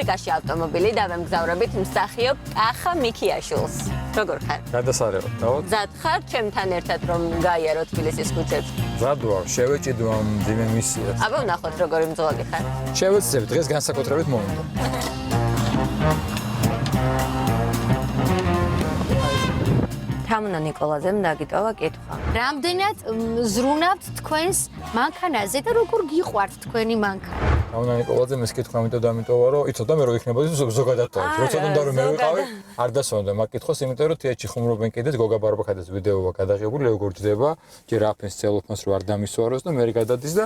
რუბრიკაში ავტომობილი დავემგზავრებით მსახიობ კახა მიქიაშვილს. როგორ ხარ? გადასარევად, დავთ. მზად ხარ ჩემთან ერთად რომ გაიარო თბილისის ქუჩებს? მზად ვარ, შევეჭიდო ამ მძიმე მისიას. აბა ვნახოთ როგორი მძღოლი ხარ. შევეცდები, დღეს განსაკუთრებით მომუნდა. თამუნა ნიკოლაძემ დაგიტოვა კითხვა. რამდენად ზრუნავთ თქვენს მანქანაზე და როგორ გიყვართ თქვენი მანქანა? თამუნა ნიკოლაძემ ეს კითხვა ამიტომ დამიტოვა, რომ იცოდა მე რო იქნებოდი ზოგადად თავი. როცა უნდა რომ მე ვიყავი, არ დასვამდა მაგ კითხვას, იმიტომ რომ თეატრში ხუმრობენ კიდეც გოგა ბარბაკაძეს ვიდეოა გადაღებული, როგორ ჯდება, ჯერ აფენს ცელოფანს რო არ დამისვაროს და მე გადადის და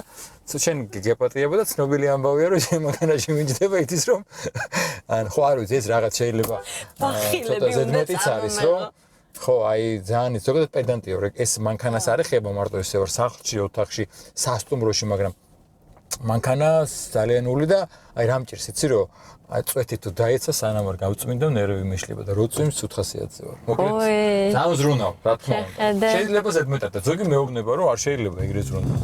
შენ გეპატრიება და ცნობილი ამბავია რომ შენ მანქანაში მიჯდება ითის რომ ან ხო არ ვიცი ეს რაღაც შეიძლება ბახილები უნდა არის რომ ხო, აი ძალიან ზოგადად პედანტია, ეს მანქანას არ ეხება მარტო ესე ვარ სახლში, ოთახში, სასტუმროში, მაგრამ მანქანა ძალიანული და აი რამჭირს იცი რომ აი წვეთი თუ დაეცა სანამ არ გავწმინდა ნერვი მეშლება და რო წვიმს ცუდ ხასიათზე ვარ. მოკლედ ძალიან ზრუნავ, რა თქმა უნდა. შეიძლება ზედმეტად და ზოგი მეუბნება რომ არ შეიძლება ეგრე ზრუნავ.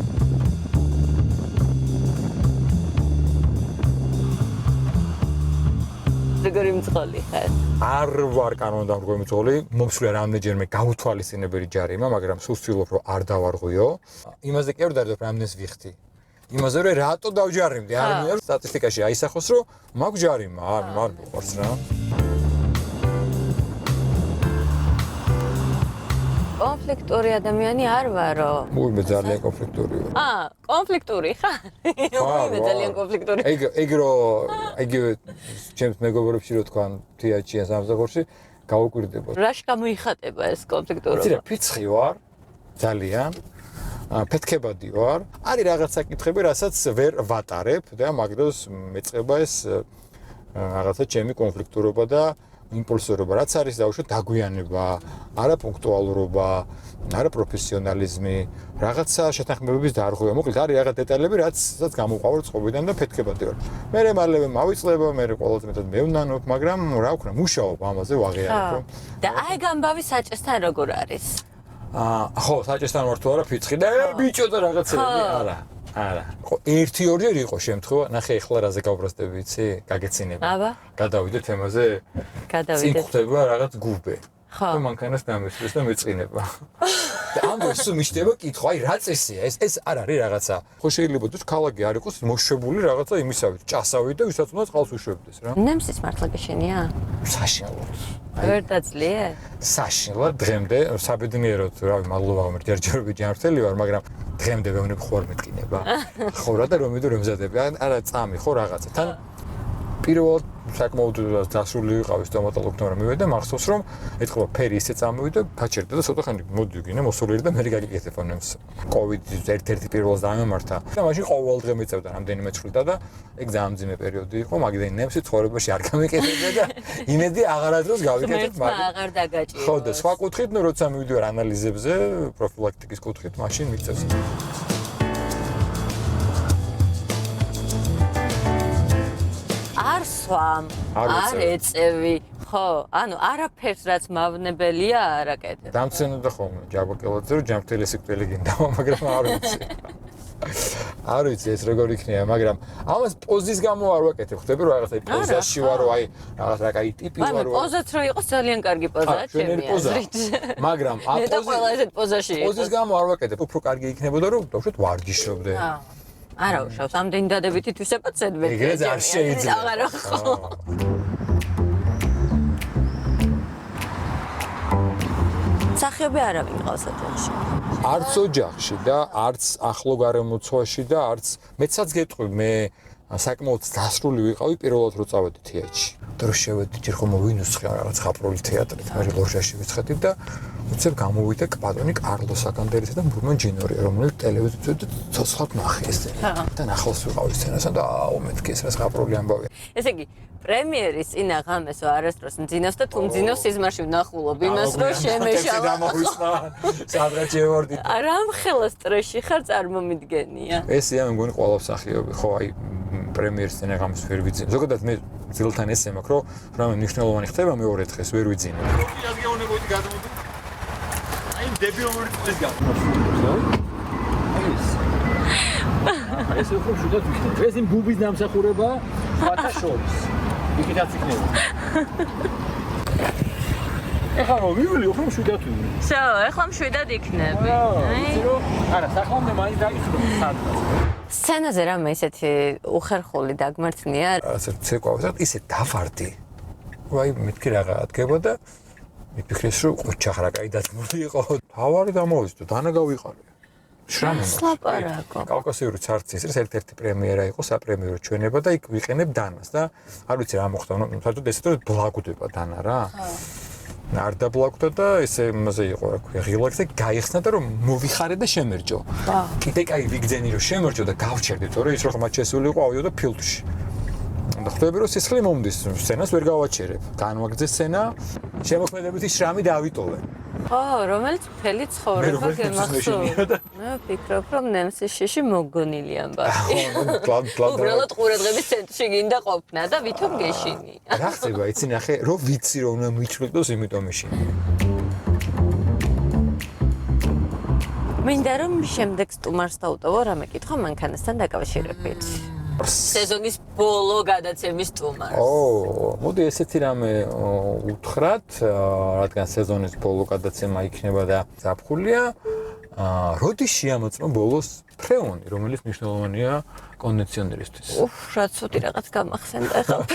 როგორი მძღოლი ხარ? არ ვარ კანონდამრღვევი მძღოლი, მომსვლია რამდენჯერმე გაუთვალისწინებელი ჯარიმა, მაგრამ სულ ვცდილობ რომ არ დავარღვიო. იმაზე კი არ ვდარდებ რამდენს ვიხდი. იმაზე რომ რატო დავჯარიმდი, არ მიერ სტატისტიკაში აისახოს რომ მაგ ჯარიმა, არ მოყვარს რა. კონფლიქტური ადამიანი არ ვარო. მე ძალიან კონფლიქტური ვარ. კონფლიქტური ხარ? მე ძალიან კონფლიქტური. ეგ ჩემს მეგობრებში რო თქვან თეატრში ან სამსახურში გავუკვირდება. რაში გამოიხატება ეს კონფლიქტურობა? იცი რა, ფიცხი ვარ, ძალიან. ფეთქებადი ვარ. არის რაღაც საკითხები, რასაც ვერ ვატარებ და მაგდროს მეწყება ეს რაღაცა ჩემი კონფლიქტურობა და იმპულსურობა, რაც არის დაუშვათ დაგვიანება, არაპუნქტუალურობა, არაპროფესიონალიზმი, რაღაცა შეთანხმებების დარღვევა. მოკლედ არის რაღაც დეტალები, რაც გამოვყავარ წყობიდან და ფეთქებადი ვარ. მე მალევე მავიწლება, მე ყველაზე მეტად მევნანობ, მაგრამ რა ვქნა, მუშაობ ამაზე ვაღიარებ. და აი გამბავი საჭესთან როგორ არის? ხო, საჭესთან ვარ თუ არა ფიცხი და ბიჭო და რაღაცები, არა. ხო, 1-2 იყო შემთხვევა, ნახე ახლა რაზე გავბრასდები, იცი? გაგეცინება. აბა. გადავიდეთ თემაზე. წინ ხვდება რაღაც გუბე. ხო. და მანქანას დამისვეს და მეწყინება. და ამბობს სულ მიშდება კითხვა, აი რა წესია ეს? ეს არ არის რაღაცა. ხო შეიძლება თუ ქალაქი არ იყოს მოშვებული რაღაცა იმისავით, ჭასავით და ვისაც უნდა წყალს უშვებდეს რა. ნემსის მართლა გეშენია? საშინლად. ვერ დაძლიე? საშინლად დღემდე საბედნიეროდ, რავი, მადლობა ღმერთ, ჯერჯერობით ჯანმრთელი ვარ, მაგრამ დღემდე ვეუბნები ხო არ მეტკინება. ხო რა და რომ მზადები, არა წამი ხო რაღაცა. თან პირველად საკმაოდ დასრული ვიყავი სტომატოლოგთან რომ მივედი და მახსოვს რომ ეთქვა ფერი ისე წამოვიდა გაჩერდა და ცოტა ხანი მოდი გინე მოსულიერი და მე გაგიკეთებ ამებს. კოვიდის ერთ-ერთი პირველს დამემართა და მაშინ ყოველ დღე მეწევდა რამდენიმე ცვლიდა და ეგ ძალიან მძიმე პერიოდი იყო, მაგდენ ნემსი ცხოვრებაში არ გამიკეთებდა და იმედი აღარადროს გავიკეთებ, მაგრამ აღარ დაგაჭიროს. ხო და სხვა კუთხით, ნუ როცა მივიდივარ ანალიზებზე, პროფილაქტიკის კუთხით, მაშინ მიწევს. არ სვამ, არ ეწევი, ხო, ანუ არაფერს რაც მავნებელია არ აკეთებ. დამცენოდა ხოლმე ჯაბაკელაძე რომ ჯანმრთელი სიკვდილი გინდა, მაგრამ არ ვიცი. არ ვიცი ეს როგორ იქნება, მაგრამ ამას პოზის გამო არ ვაკეთებ. ხვდები რომ რაღაცა პოზაში ვარ, აი რაღაც რა კაი ტიპი ვარ. ანუ პოზაც რო იყოს ძალიან კარგი პოზაა ჩემი აზრით. მაგრამ და ყველა ესეთ პოზაში იყო. პოზის გამო არ ვაკეთებ, უფრო კარგი იქნებოდა რომ დავუშვათ ვარჯიშობდე. არა უშავს, ამდენი დადებითი თვისებაც ზედმეტია. ეგრეც არ შეიძლება. აღარა ხო. მსახიობი არავინ ყავს ოჯახში. არც ოჯახში და არც ახლო გარემოცვაში და არც მეცაც გეტყვი, მე საკმაოდ დასრული ვიყავი პირველად რო წავედი თეატრში. დრო შევედი ჯერ ხომ ვინუსხი რაღაც ხაპრული თეატრით, მე ლორჟაში ვიცხედი და უცებ გამოვიდა პატონი კარლო საკანდელისა და მურმან ჯინორია, რომელიც ტელევიზიაზე ცოცხლად ნახე ეს და ახლოს ვიყავი სცენასთან და აუ მეთქი ეს რა ხაპრული ამბავია. ესე იგი პრემიერის წინა ღამესო არასდროს მძინოს და თუ მძინოს სიზმარში ვნახულობ იმას რომ შემეშალა. სადღაც შევორდი. არა ამხელა სტრესში ხარ წარმომიდგენია. ესეა მე მგონი ყველა მსახიობი, ხო აი პრემიერის წინა ღამეს ვერ ვიძინე. ზოგადად მე ძილთან ესე მაქვს რომ რამე მნიშვნელოვანი ხდება მეორე დღეს ვერ ვიძინე. როკიას გეუნებოდი გადმოდი. აი დებილური წეს გამოსულობ. ეს უფრო შედათ ვიქნებ. ეს იმ ბუბის დამსახურება სხვათა შორის. იქითაც იქნება. ეხლა რომ ვივლი, უფრო მშვიდად ვივლი. შო, ეხლა მშვიდად იქნები. არა, სახლამდე მაინც დაიხრო სადღაც. სცენაზე რამე ისეთი უხერხული დაგმართნია? ასე ცეკვავდა, ისე დავარდი. ვაი, მეთქი რაღა ადგებოდა. მიფიქრეს რომ ოჩახრა კაი დათმული იყო. თავარი დამოვიზდო, დანა გავიყარე. შრამი. სლაპარაკო. კავკასიური ცარცის ერთ-ერთი პრემიერა იყო, საპრემიერო ჩვენება და იქ ვიყენებ დანას და არ ვიცი რა მოხდა, ну, საერთოდ ესეთ რომ ბლაგუდება დანა რა. არ დაბლაგდა და ესე იმაზე იყო, რა ქვია, ღილაკზე გაიხსნა და რომ მოვიხარე და შემერჯო. კიდე კაი ვიგძენი რომ შემერჯო და გავჩერდი, თორე ის რომ მათ შესული იყო ავიო და ფილტვში. და ხვდები რომ სისხლი მომდის, სცენას ვერ გავაჩერებ. განვაგრძე სცენა, შემოქმედებითი შრამი დავიტოვე. ხო, რომელიც მთელი ცხოვრება გემახსოვს. მე ვფიქრობ, რომ ნემსის შიში მოგონილი ამბავი. უბრალოდ ყურადღების ცენტრში გინდა ყოფნა და ვითომ გეშინი. რა ხდება, იცი ნახე, რომ ვიცი რომ უნდა მიჩვიდოს, იმიტომ ეშინი. მინდა რომ შემდეგ სტუმარს დავუტოვო რამე კითხვა მანქანასთან დაკავშირებით. სეზონის ბოლო გადაცემის სტუმარს. მოდი ესეთი რამე უთხრათ, რადგან სეზონის ბოლო გადაცემა იქნება და ზაფხულია. როდის შეამოწმა ბოლოს ფრეონი, რომელიც მნიშვნელოვანია კონდიციონერისთვის? რა ცუდი რაღაც გამახსენდა ახლა.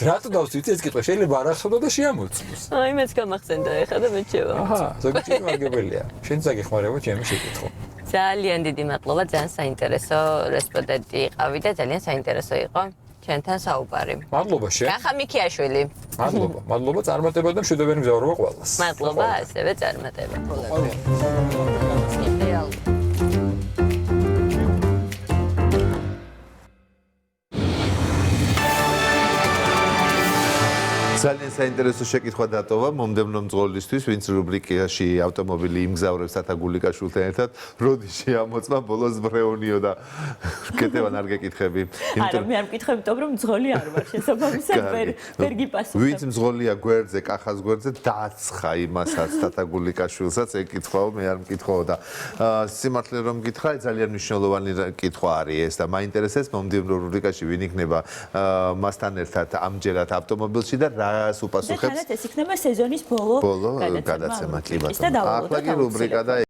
რატო დავსვით ეს კითხვა? შეიძლება არ ახსოვდო და შეამოწმოს. აი მეც გამახსენდა ახლა და მე შევამოწმე. აჰა, ზოგადად მაგებელია. შენ წაგეხმარება ჩემი შეკითხვა. ძალიან დიდი მადლობა, ძალიან საინტერესო რესპონდენტი იყავი და ძალიან საინტერესო იყო ჩვენთან საუბარი. მადლობა შენ. კახა მიქიაშვილი. მადლობა წარმატება და მშვიდობიანი მგზავრობა ყველას. მადლობა, ასევე წარმატება. ძალიან საინტერესო შეკითხვა დატოვა მომდევნო მძღოლისთვის, ვინც რუბრიკაში ავტომობილი იმგზავრებს ათაგულიკაშვილთან ერთად, როდის შეამოწმა ბოლოს ბრეონიო და კეთებან არ გეკითხები. არა, მე არ მკითხები, იმიტომ რომ მძღოლი არ ვარ, შესაბამისად ვერ გიპასუხებ. ვინც მძღოლია გვერდზე, კახას გვერდზე, დაცხა იმასაც ათაგულიკაშვილსაც ეკითხვაო, მე არ მკითხაო და სიმართლე რომ გითხრა, ძალიან მნიშვნელოვანი კითხვა არის ეს და მაინტერესებს მომდევნო რუბრიკაში ვინ იქნება მასთან ერთად ამჯერად ავტომობილში და რას უპასუხებს? და თანაც ეს იქნება სეზონის ბოლო გადაცემა. კი ბატონო. ახლა კი რუბრიკა და